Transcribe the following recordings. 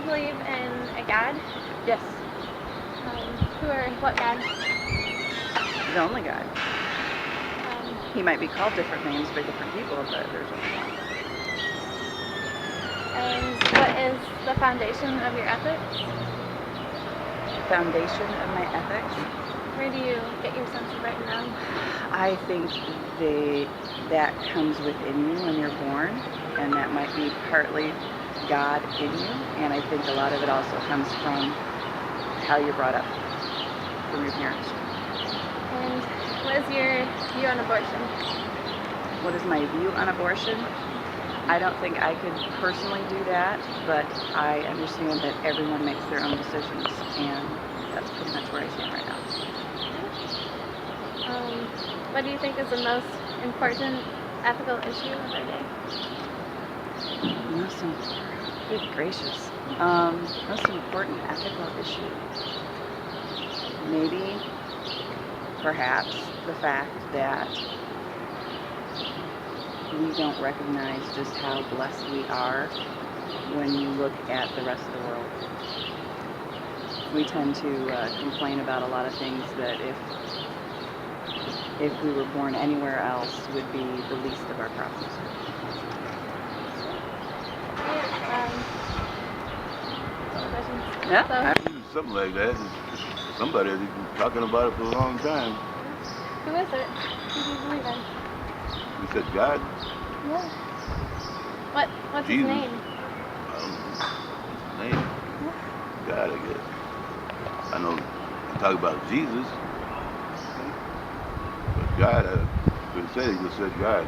believe in a God? Yes. Who or what God? The only God. Um, He might be called different names by different people, but there's only one. and what is the foundation of your ethics? Foundation of my ethics? Where do you get your sense of right and wrong? I think that comes within you when you're born, and that might be partly God in you, and I think a lot of it also comes from how you're brought up from your parents. And what is your view on abortion? What is my view on abortion? I don't think I could personally do that, but I understand that everyone makes their own decisions, and that's pretty much where I stand right now. What do you think is the most important ethical issue of our day? Good gracious. Most important ethical issue. Maybe, perhaps, the fact that we don't recognize just how blessed we are when you look at the rest of the world. We tend to complain about a lot of things that if we were born anywhere else would be the least of our problems. Yeah. Something like that. Somebody has been talking about it for a long time. Who is it? Who do you believe in? You said God? Yeah. What's Jesus. his name? I don't know. His name? Yeah. God, I guess. I know you talk about Jesus. But God, I couldn't say he just said God.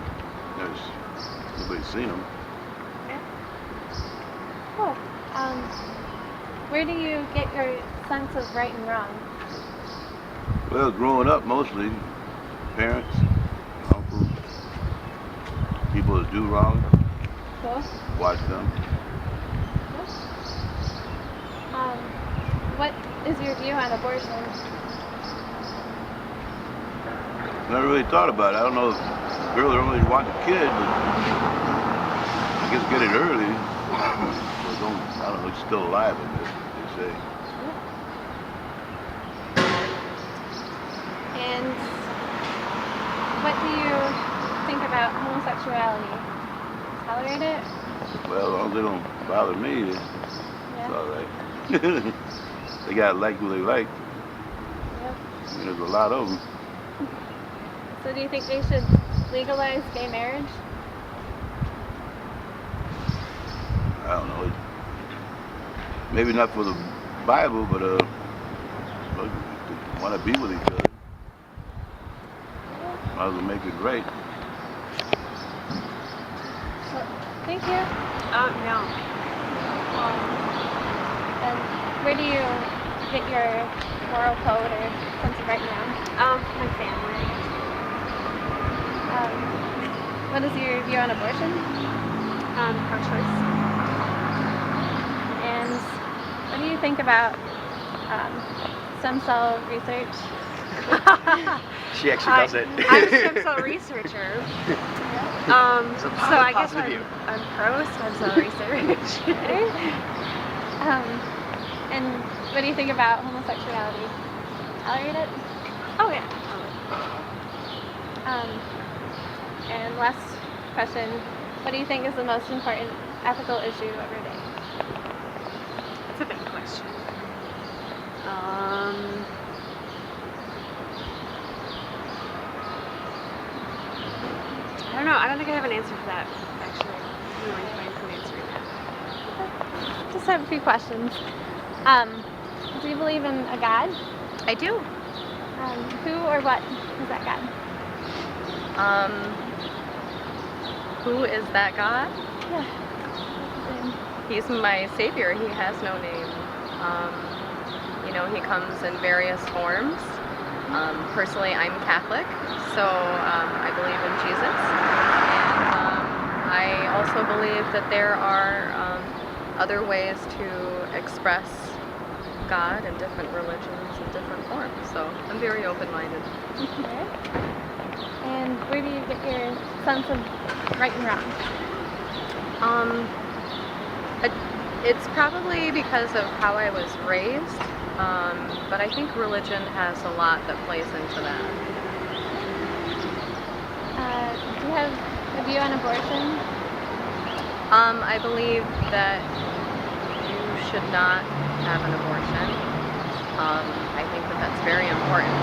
Nobody's seen him. Yeah. Cool. Where do you get your sense of right and wrong? Well, growing up mostly, parents, uncles, people that do wrong, Cool. watch them. What is your view on abortion? Never really thought about it. I don't know if girls really want a kid, but I guess get it early. So I don't know, it's still alive, I guess, they say. And what do you think about homosexuality? Tolerate it? Well, as long as they don't bother me, it's all right. They gotta like who they like. Yep. I mean, there's a lot of them. So do you think they should legalize gay marriage? I don't know. Maybe not for the Bible, but if they want to be with each other, might as well make it right. Well, thank you. No. And where do you get your moral code or sense of right and wrong? My family. What is your view on abortion? Pro-choice. And what do you think about stem cell research? She actually does it. I'm a stem cell researcher. So I guess I'm pro stem cell research. And what do you think about homosexuality? Tolerate it? Oh yeah. And last question, what do you think is the most important ethical issue of your day? That's a big question. I don't know. I don't think I have an answer for that, actually. I'm really trying to answer that. Just have a few questions. Do you believe in a God? I do. Who or what is that God? Who is that God? Yeah. He's my savior. He has no name. He comes in various forms. Personally, I'm Catholic, so I believe in Jesus. And I also believe that there are other ways to express God in different religions and different forms. So I'm very open-minded. Okay. And where do you get your sense of right and wrong? It's probably because of how I was raised, but I think religion has a lot that plays into that. Do you have a view on abortion? I believe that you should not have an abortion. I think that that's very important.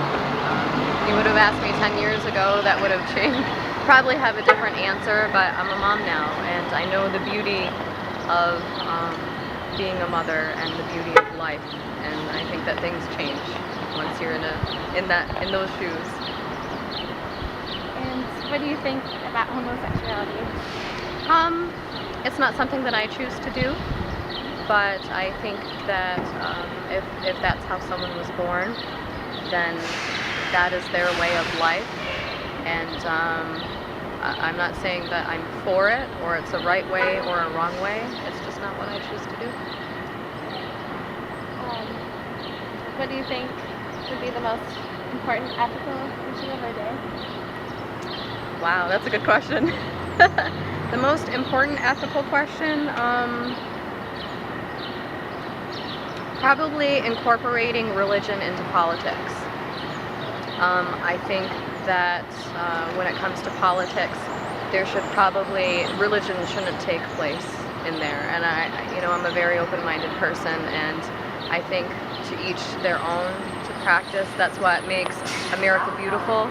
If you would have asked me 10 years ago, that would have changed. Probably have a different answer, but I'm a mom now, and I know the beauty of being a mother and the beauty of life, and I think that things change once you're in those shoes. And what do you think about homosexuality? It's not something that I choose to do, but I think that if that's how someone was born, then that is their way of life, and I'm not saying that I'm for it, or it's a right way or a wrong way. It's just not what I choose to do. What do you think would be the most important ethical issue of our day? Wow, that's a good question. The most important ethical question, probably incorporating religion into politics. I think that when it comes to politics, religion shouldn't take place in there. And I'm a very open-minded person, and I think to each their own to practice. That's what makes America beautiful,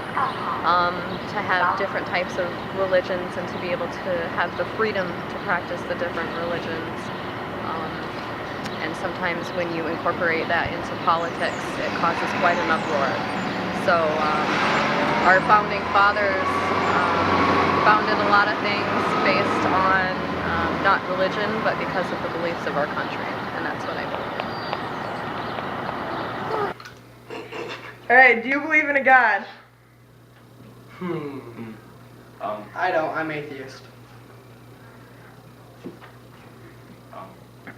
to have different types of religions and to be able to have the freedom to practice the different religions. And sometimes when you incorporate that into politics, it causes quite an uproar. So our founding fathers founded a lot of things based on not religion, but because of the beliefs of our country, and that's what I believe. Alright, do you believe in a God? I don't. I'm atheist.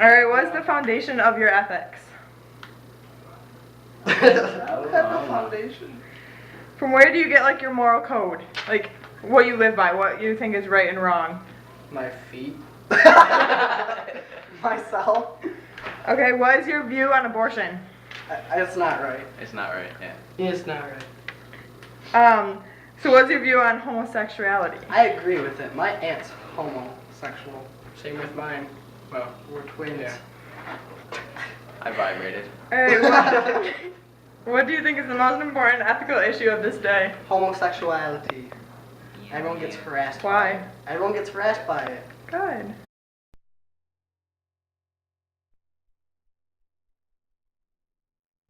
Alright, what is the foundation of your ethics? I don't have a foundation. From where do you get like your moral code? Like what you live by, what you think is right and wrong? My feet. Myself. Okay, what is your view on abortion? It's not right. It's not right, yeah. It's not right. So what's your view on homosexuality? I agree with it. My aunt's homosexual. Same with mine. Well, we're twins. Yeah. I vibrated. Alright, what do you think is the most important ethical issue of this day? Homosexuality. Everyone gets harassed. Why? By it. Everyone gets harassed by it. Good.